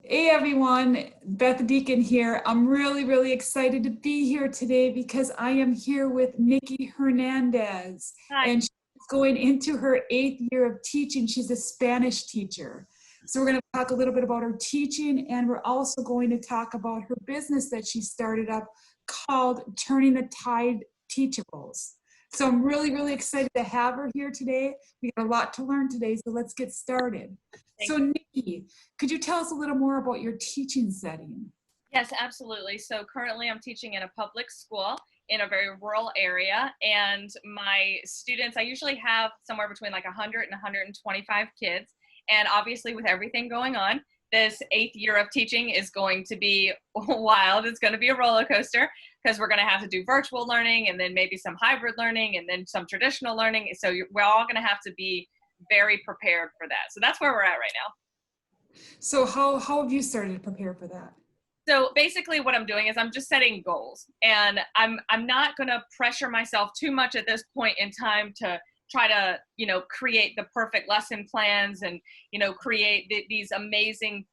Hey everyone, Beth Deacon here. I'm really excited to be here today because I am here with Knikki Hernandez Hi. and she's going into her 8th year of teaching. She's a Spanish teacher. So we're going to talk a little bit about her teaching, and we're also going to talk about her business that she started up called Turning the Tide Teachables. So I'm really excited to have her here today. We got a lot to learn today, so let's get started. Thank So you. Nikki, could you tell us a little more about your teaching setting? Yes, absolutely. So currently I'm teaching in a public school in a very rural area, and my students, I usually have somewhere between like 100 and 125 kids. And obviously with everything going on, this 8th year of teaching is going to be wild. It's going to be a roller coaster because we're going to have to do virtual learning and then maybe some hybrid learning and then some traditional learning. So we're all going to have to be very prepared for that. So that's where we're at right now. So how have you started to prepare for that? So basically what I'm doing is I'm just setting goals, and I'm not going to pressure myself too much at this point in time to try to, create the perfect lesson plans and, create these amazing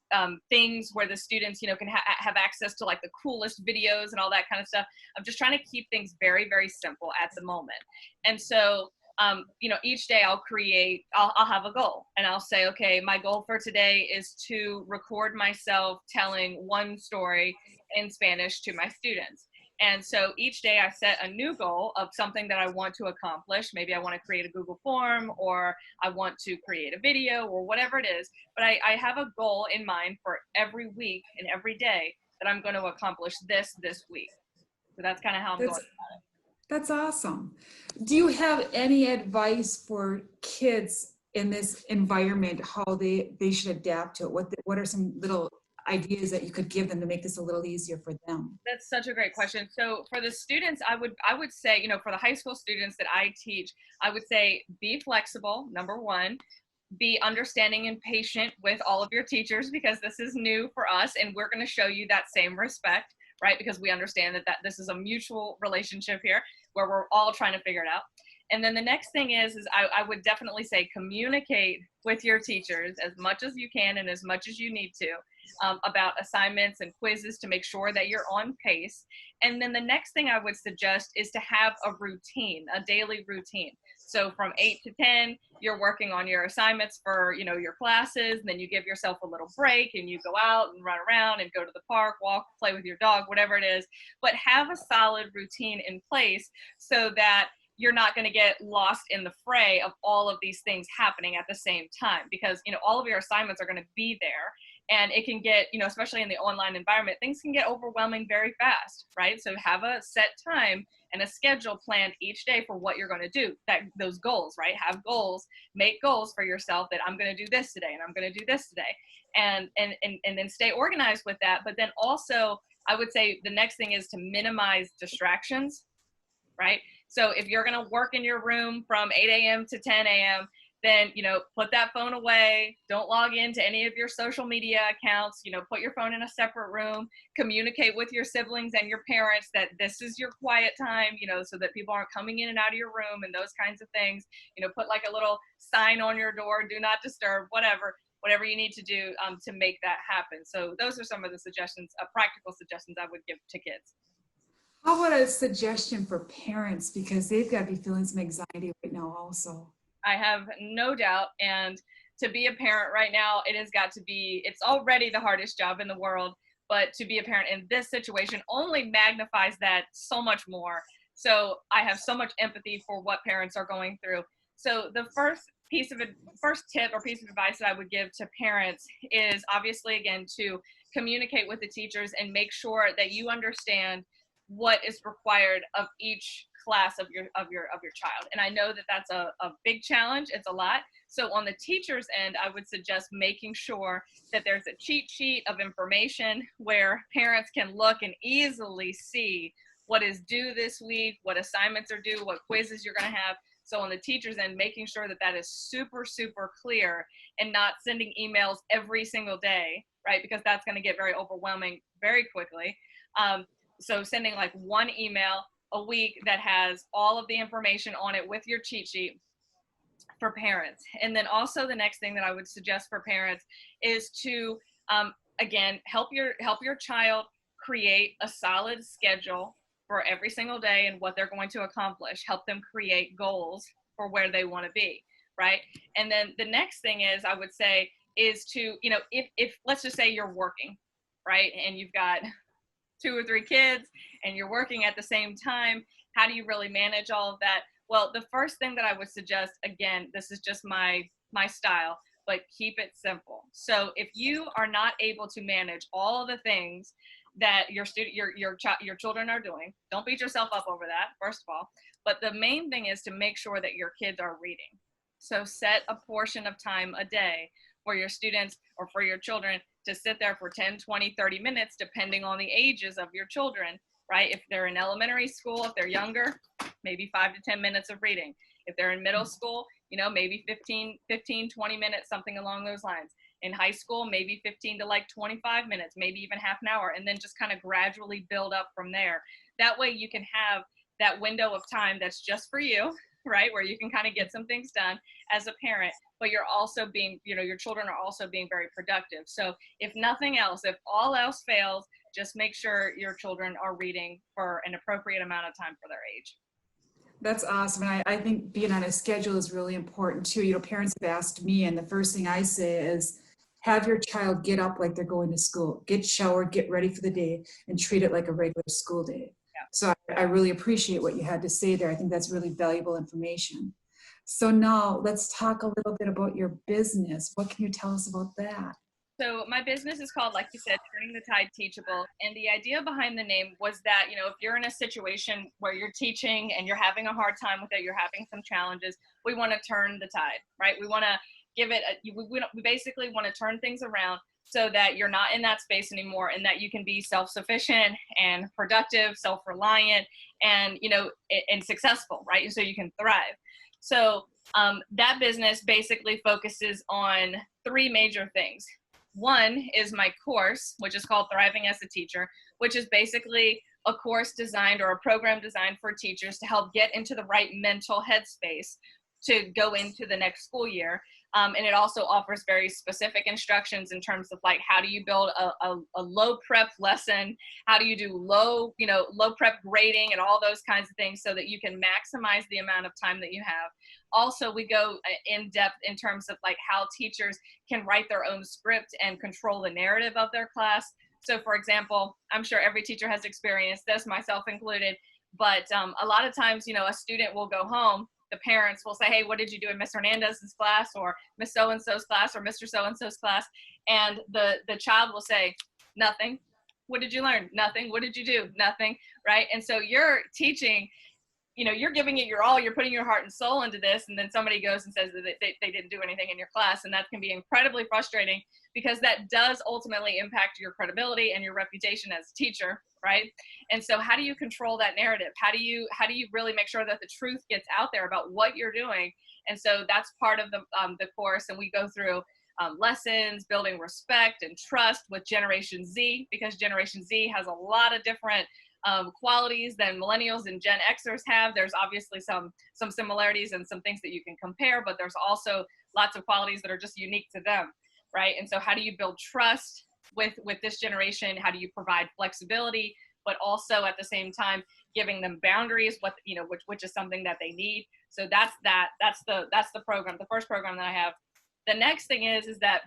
things where the students, can have access to like the coolest videos and all that kind of stuff. I'm just trying to keep things very simple at the moment. And so each day I'll have a goal, and I'll say, okay, my goal for today is to record myself telling one story in Spanish to my students. And so each day I set a new goal of something that I want to accomplish. Maybe I want to create a Google form, or I want to create a video, or whatever it is. But I have a goal in mind for every week and every day that I'm going to accomplish this week. So that's kind of how I'm going. That's that's awesome. Do you have any advice for kids in this environment, how they should adapt to it? What are some little ideas that you could give them to make this a little easier for them? That's such a great question. So for the students, I would say, for the high school students that I teach, I would say be flexible, number one. Be understanding and patient with all of your teachers, because this is new for us and we're going to show you that same respect, right? Because we understand that this is a mutual relationship here where we're all trying to figure it out. And then the next thing is I would definitely say communicate with your teachers as much as you can and as much as you need to, about assignments and quizzes to make sure that you're on pace. And then the next thing I would suggest is to have a routine, a daily routine. So from 8 to 10, you're working on your assignments for, your classes, and then you give yourself a little break and you go out and run around and go to the park, walk, play with your dog, whatever it is. But have a solid routine in place so that you're not going to get lost in the fray of all of these things happening at the same time, because all of your assignments are going to be there, and it can get, especially in the online environment, things can get overwhelming very fast, right? So have a set time and a schedule planned each day for what you're going to do, that those goals, right? Have goals, make goals for yourself that I'm going to do this today and I'm going to do this today, and then stay organized with that. But then also I would say the next thing is to minimize distractions, right? So if you're going to work in your room from 8 a.m. to 10 a.m., then, put that phone away. Don't log into any of your social media accounts. Put your phone in a separate room. Communicate with your siblings and your parents that this is your quiet time, so that people aren't coming in and out of your room and those kinds of things. Put like a little sign on your door, do not disturb, whatever you need to do to make that happen. So those are some of the suggestions, practical suggestions I would give to kids. How about a suggestion for parents, because they've got to be feeling some anxiety right now also? I have no doubt. And to be a parent right now, it's already the hardest job in the world. But to be a parent in this situation only magnifies that so much more. So I have so much empathy for what parents are going through. So the first tip or piece of advice that I would give to parents is obviously, again, to communicate with the teachers and make sure that you understand what is required of each class of your child. And I know that that's a big challenge. It's a lot. So on the teacher's end, I would suggest making sure that there's a cheat sheet of information where parents can look and easily see what is due this week, what assignments are due, what quizzes you're going to have. So on the teacher's end, making sure that that is super clear, and not sending emails every single day, right? Because that's going to get very overwhelming very quickly. So sending like one email a week that has all of the information on it with your cheat sheet for parents. And then also the next thing that I would suggest for parents is to again, help your child create a solid schedule for every single day and what they're going to accomplish. Help them create goals for where they want to be, right? And then the next thing is, I would say, is to, if let's just say you're working, right, and you've got 2 or 3 kids and you're working at the same time, how do you really manage all of that? Well, the first thing that I would suggest, again, this is just my style, but keep it simple. So if you are not able to manage all the things that your children are doing, don't beat yourself up over that, first of all. But the main thing is to make sure that your kids are reading. So set a portion of time a day for your students or for your children to sit there for 10, 20, 30 minutes, depending on the ages of your children, right? If they're in elementary school, if they're younger, maybe 5 to 10 minutes of reading. If they're in middle school, maybe 15, 20 minutes, something along those lines. In high school, maybe 15 to like 25 minutes, maybe even half an hour, and then just kind of gradually build up from there. That way you can have that window of time that's just for you, right? Where you can kind of get some things done as a parent, but you're also being, your children are also being very productive. So if nothing else, if all else fails, just make sure your children are reading for an appropriate amount of time for their age. That's awesome. And I think being on a schedule is really important too. Parents have asked me, and the first thing I say is, have your child get up like they're going to school, get showered, get ready for the day, and treat it like a regular school day. Yeah. So I really appreciate what you had to say there. I think that's really valuable information. So now let's talk a little bit about your business. What can you tell us about that? So my business is called, like you said, Turning the Tide Teachable. And the idea behind the name was that, if you're in a situation where you're teaching and you're having a hard time with it, you're having some challenges, we want to turn the tide, right? We want to give it, we basically want to turn things around so that you're not in that space anymore, and that you can be self-sufficient and productive, self-reliant, and, and successful, right? So you can thrive. So that business basically focuses on 3 major things. One is my course, which is called Thriving as a Teacher, which is basically a course designed, or a program designed for teachers to help get into the right mental headspace to go into the next school year. And it also offers very specific instructions in terms of like, how do you build a low prep lesson? How do you do low prep grading and all those kinds of things so that you can maximize the amount of time that you have. Also, we go in depth in terms of like how teachers can write their own script and control the narrative of their class. So for example, I'm sure every teacher has experienced this, myself included, but a lot of times, a student will go home, the parents will say, hey, what did you do in Miss Hernandez's class, or Miss So-and-so's class, or Mr. So-and-so's class? And the child will say, nothing. What did you learn? Nothing. What did you do? Nothing, right? And so you're teaching, you're giving it your all, you're putting your heart and soul into this, and then somebody goes and says that they didn't do anything in your class, and that can be incredibly frustrating, because that does ultimately impact your credibility and your reputation as a teacher, right? And so how do you control that narrative? How do you really make sure that the truth gets out there about what you're doing? And so that's part of the course, and we go through lessons, building respect and trust with Generation Z, because Generation Z has a lot of different qualities than millennials and Gen Xers have. There's obviously some similarities and some things that you can compare, but there's also lots of qualities that are just unique to them, right? And so how do you build trust with this generation? How do you provide flexibility, but also at the same time giving them boundaries, which is something that they need? So that's the program, the first program that I have. The next thing is that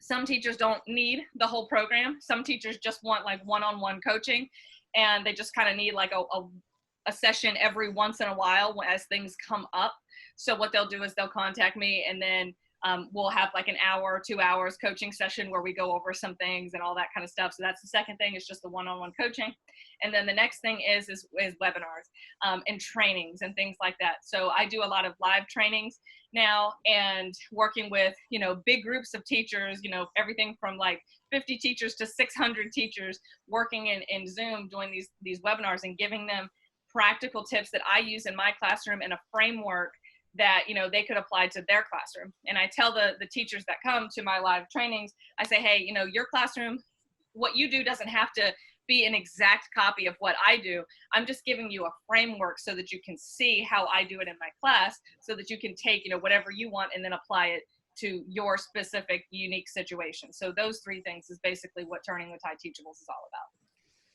some teachers don't need the whole program. Some teachers just want like one-on-one coaching, and they just kind of need like a session every once in a while as things come up. So what they'll do is they'll contact me, and then we'll have like an hour or 2 hours coaching session where we go over some things and all that kind of stuff. So that's the second thing, is just the one-on-one coaching. And then the next thing is webinars and trainings and things like that. So I do a lot of live trainings now, and working with, big groups of teachers, everything from like 50 teachers to 600 teachers, working in Zoom, doing these webinars and giving them practical tips that I use in my classroom, in a framework that, they could apply to their classroom. And I tell the teachers that come to my live trainings, I say, hey, your classroom, what you do doesn't have to be an exact copy of what I do. I'm just giving you a framework so that you can see how I do it in my class, so that you can take, whatever you want and then apply it to your specific unique situation. So those three things is basically what Turning the Tide Teachables is all about.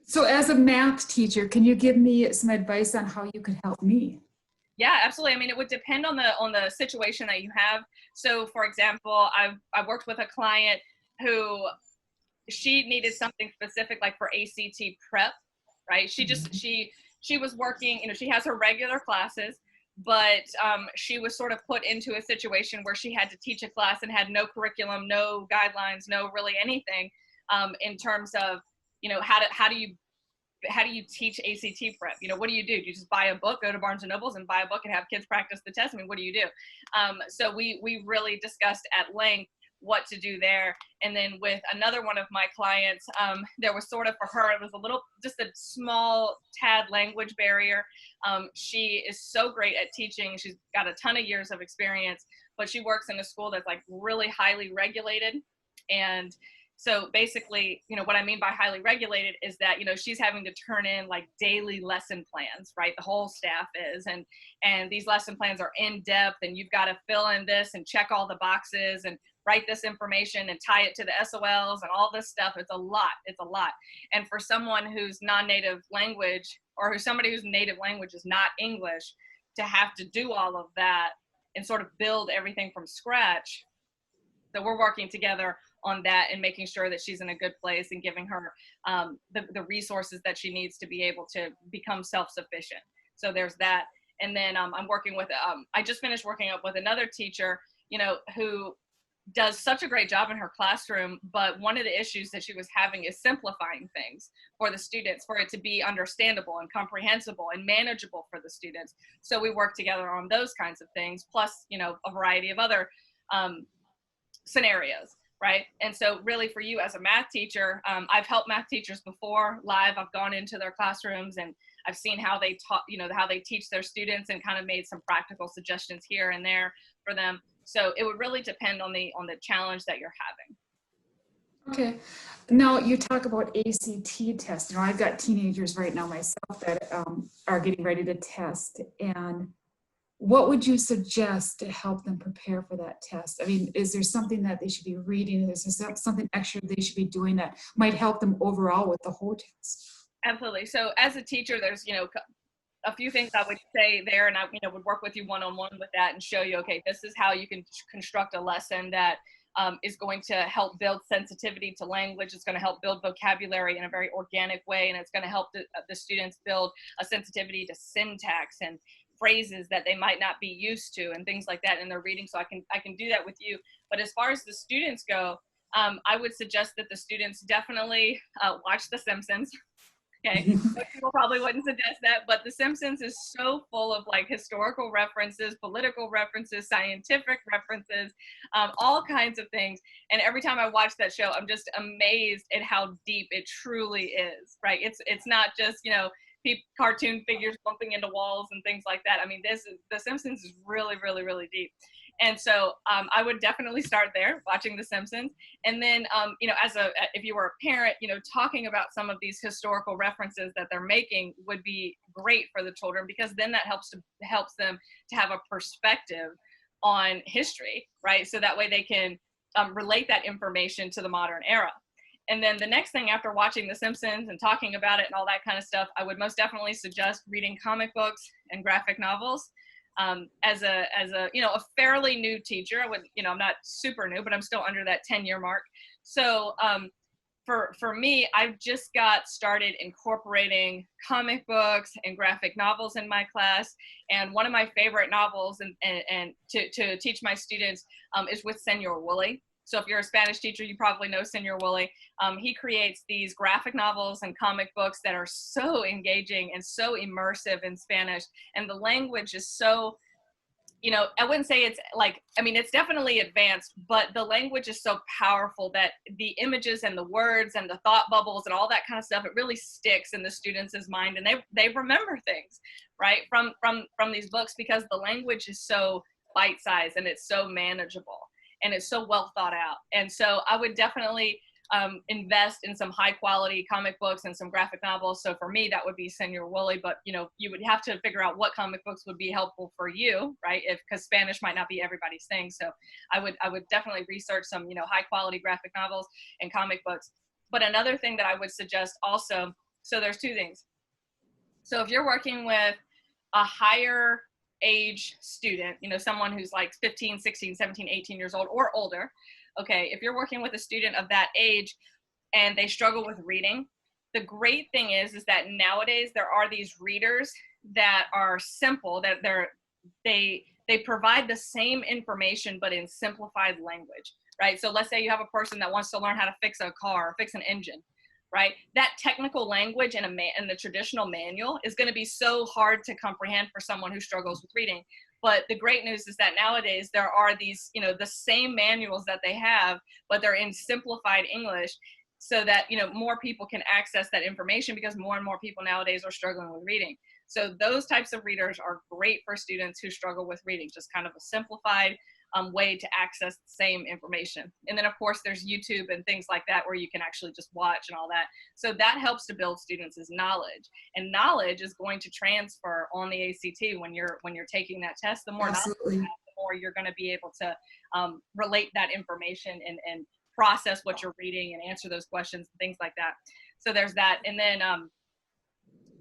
So as a math teacher, can you give me some advice on how you could help me? Yeah, absolutely. I mean, it would depend on the situation that you have. So for example, I've worked with a client who she needed something specific like for ACT prep, right? She was working, you know, she has her regular classes, but she was sort of put into a situation where she had to teach a class and had no curriculum, no guidelines, no really anything in terms of, you know, how do you teach ACT prep? You know, what do? Do you just buy a book, go to Barnes and Nobles and buy a book and have kids practice the test? I mean, what do you do? So we really discussed at length what to do there. And then with another one of my clients, there was sort of for her, it was just a small tad language barrier. She is so great at teaching. She's got a ton of years of experience, but she works in a school that's like really highly regulated. And so basically, you know, what I mean by highly regulated is that, you know, she's having to turn in like daily lesson plans, right? The whole staff is, and these lesson plans are in depth, and you've got to fill in this and check all the boxes and write this information and tie it to the SOLs and all this stuff. It's a lot. It's a lot. And for someone whose non-native language, or somebody whose native language is not English, to have to do all of that and sort of build everything from scratch. So we're working together on that and making sure that she's in a good place and giving her the resources that she needs to be able to become self-sufficient. So there's that. And then I'm working with, I just finished working up with another teacher, you know, who does such a great job in her classroom, but one of the issues that she was having is simplifying things for the students, for it to be understandable and comprehensible and manageable for the students. So we work together on those kinds of things, plus, you know, a variety of other scenarios, right? And so really for you as a math teacher, I've helped math teachers before live. I've gone into their classrooms and I've seen how they taught, you know, how they teach their students, and kind of made some practical suggestions here and there for them. So it would really depend on the challenge that you're having. Okay. Now you talk about ACT tests. You know, I've got teenagers right now myself that are getting ready to test. And what would you suggest to help them prepare for that test? I mean, is there something that they should be reading? Is there something extra they should be doing that might help them overall with the whole test? Absolutely. So as a teacher, there's, you know, a few things I would say there, and I, you know, would work with you one-on-one with that and show you, okay, this is how you can construct a lesson that is going to help build sensitivity to language. It's going to help build vocabulary in a very organic way, and it's going to help the students build a sensitivity to syntax and phrases that they might not be used to and things like that in their reading. So I can do that with you. But as far as the students go, I would suggest that the students definitely watch The Simpsons. Okay, people probably wouldn't suggest that, but The Simpsons is so full of like historical references, political references, scientific references, all kinds of things. And every time I watch that show, I'm just amazed at how deep it truly is, right? It's not just, you know, cartoon figures bumping into walls and things like that. I mean, The Simpsons is really, really, really deep. And so I would definitely start there, watching The Simpsons. And then, you know, if you were a parent, you know, talking about some of these historical references that they're making would be great for the children, because then that helps them to have a perspective on history, right? So that way they can relate that information to the modern era. And then the next thing after watching The Simpsons and talking about it and all that kind of stuff, I would most definitely suggest reading comic books and graphic novels. As a you know, a fairly new teacher, I would, you know, I'm not super new, but I'm still under that 10-year mark. So for me, I've just got started incorporating comic books and graphic novels in my class. And one of my favorite novels and to teach my students is with Senor Woolley. So if you're a Spanish teacher, you probably know Senor Woolley. He creates these graphic novels and comic books that are so engaging and so immersive in Spanish. And the language is so, you know, I wouldn't say it's like, I mean, it's definitely advanced, but the language is so powerful that the images and the words and the thought bubbles and all that kind of stuff, it really sticks in the students' mind, and they remember things, right, from these books, because the language is so bite-sized and it's so manageable. And it's so well thought out. And so I would definitely invest in some high quality comic books and some graphic novels. So for me, that would be Senor Woolley, but you know, you would have to figure out what comic books would be helpful for you, right? Because Spanish might not be everybody's thing. So I would definitely research some, you know, high quality graphic novels and comic books. But another thing that I would suggest also, so there's two things. So if you're working with a higher age student, you know, someone who's like 15, 16, 17, 18 years old or older, okay, if you're working with a student of that age and they struggle with reading, the great thing is that nowadays there are these readers that are simple, that they provide the same information but in simplified language, right? So let's say you have a person that wants to learn how to fix a car or fix an engine, right? That technical language in the traditional manual is going to be so hard to comprehend for someone who struggles with reading. But the great news is that nowadays there are these, you know, the same manuals that they have, but they're in simplified English, so that, you know, more people can access that information, because more and more people nowadays are struggling with reading. So those types of readers are great for students who struggle with reading, just kind of a simplified way to access the same information. And then of course there's YouTube and things like that where you can actually just watch and all that. So that helps to build students' knowledge, and knowledge is going to transfer on the ACT when you're taking that test. The more knowledge you have, the more you're going to be able to relate that information and process what you're reading and answer those questions and things like that. So there's that. And then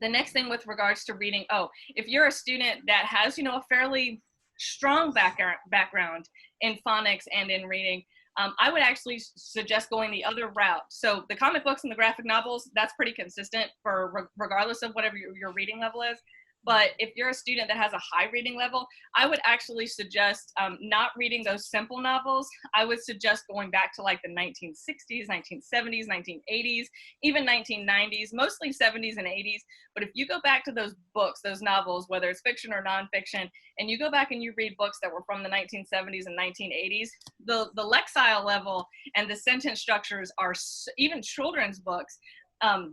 the next thing with regards to reading, if you're a student that has, you know, a fairly strong background in phonics and in reading, I would actually suggest going the other route. So the comic books and the graphic novels, that's pretty consistent for regardless of whatever your reading level is. But if you're a student that has a high reading level, I would actually suggest not reading those simple novels. I would suggest going back to like the 1960s, 1970s, 1980s, even 1990s, mostly 70s and 80s. But if you go back to those books, those novels, whether it's fiction or nonfiction, and you go back and you read books that were from the 1970s and 1980s, the lexile level and the sentence structures are, even children's books, are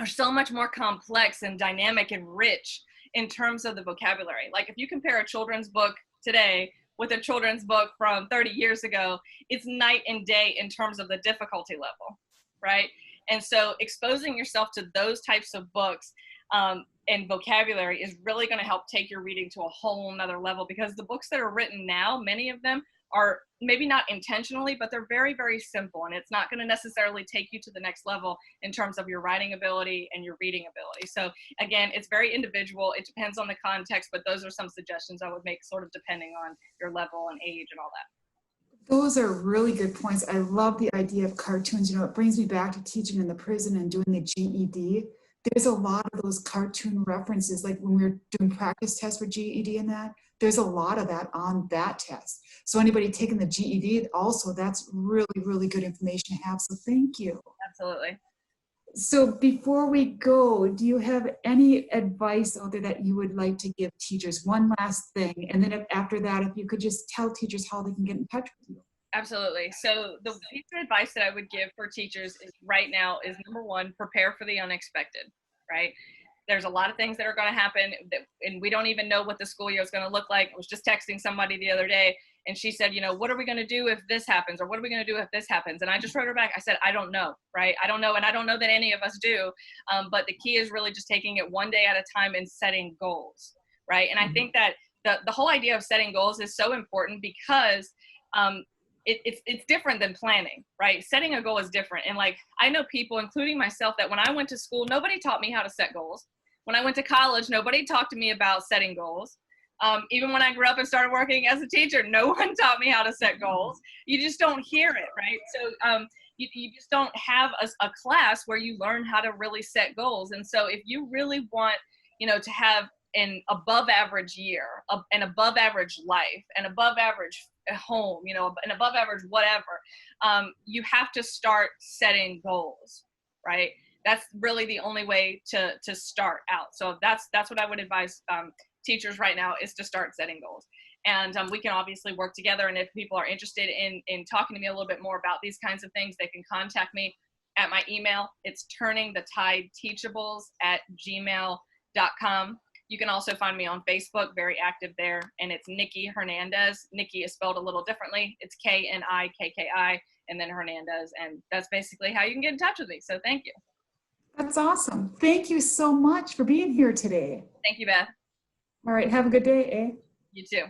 so much more complex and dynamic and rich in terms of the vocabulary. Like if you compare a children's book today with a children's book from 30 years ago, it's night and day in terms of the difficulty level, right? And so exposing yourself to those types of books and vocabulary is really going to help take your reading to a whole nother level, because the books that are written now, many of them are maybe not intentionally, but they're very, very simple, and it's not going to necessarily take you to the next level in terms of your writing ability and your reading ability. So again, it's very individual. It depends on the context, but those are some suggestions I would make, sort of depending on your level and age and all that. Those are really good points. I love the idea of cartoons. You know, it brings me back to teaching in the prison and doing the GED. There's a lot of those cartoon references, like when we were doing practice tests for GED and that, there's a lot of that on that test. So anybody taking the GED also, that's really, really good information to have. So thank you. Absolutely. So before we go, do you have any advice out there that you would like to give teachers? One last thing. And then after that, if you could just tell teachers how they can get in touch with you. Absolutely. So the piece of advice that I would give for teachers is right now is, number one, prepare for the unexpected, right? There's a lot of things that are going to happen, and we don't even know what the school year is going to look like. I was just texting somebody the other day, and she said, you know, what are we going to do if this happens? Or what are we going to do if this happens? And I just wrote her back. I said, I don't know, right? I don't know. And I don't know that any of us do. But the key is really just taking it one day at a time and setting goals, right? And I think that the whole idea of setting goals is so important, because it's different than planning, right? Setting a goal is different. And like, I know people, including myself, that when I went to school, nobody taught me how to set goals. When I went to college, nobody talked to me about setting goals. Even when I grew up and started working as a teacher, no one taught me how to set goals. You just don't hear it, right? So you just don't have a class where you learn how to really set goals. And so if you really want, you know, to have an above average year, an above average life, an above average home, you know, an above average whatever, you have to start setting goals, right? That's really the only way to start out. So that's what I would advise teachers right now, is to start setting goals. And we can obviously work together. And if people are interested in talking to me a little bit more about these kinds of things, they can contact me at my email. It's turningthetideteachables@gmail.com. You can also find me on Facebook, very active there, and it's Knikki Hernandez. Knikki is spelled a little differently. It's Knikki, and then Hernandez. And that's basically how you can get in touch with me. So thank you. That's awesome. Thank you so much for being here today. Thank you, Beth. All right. Have a good day, eh? You too.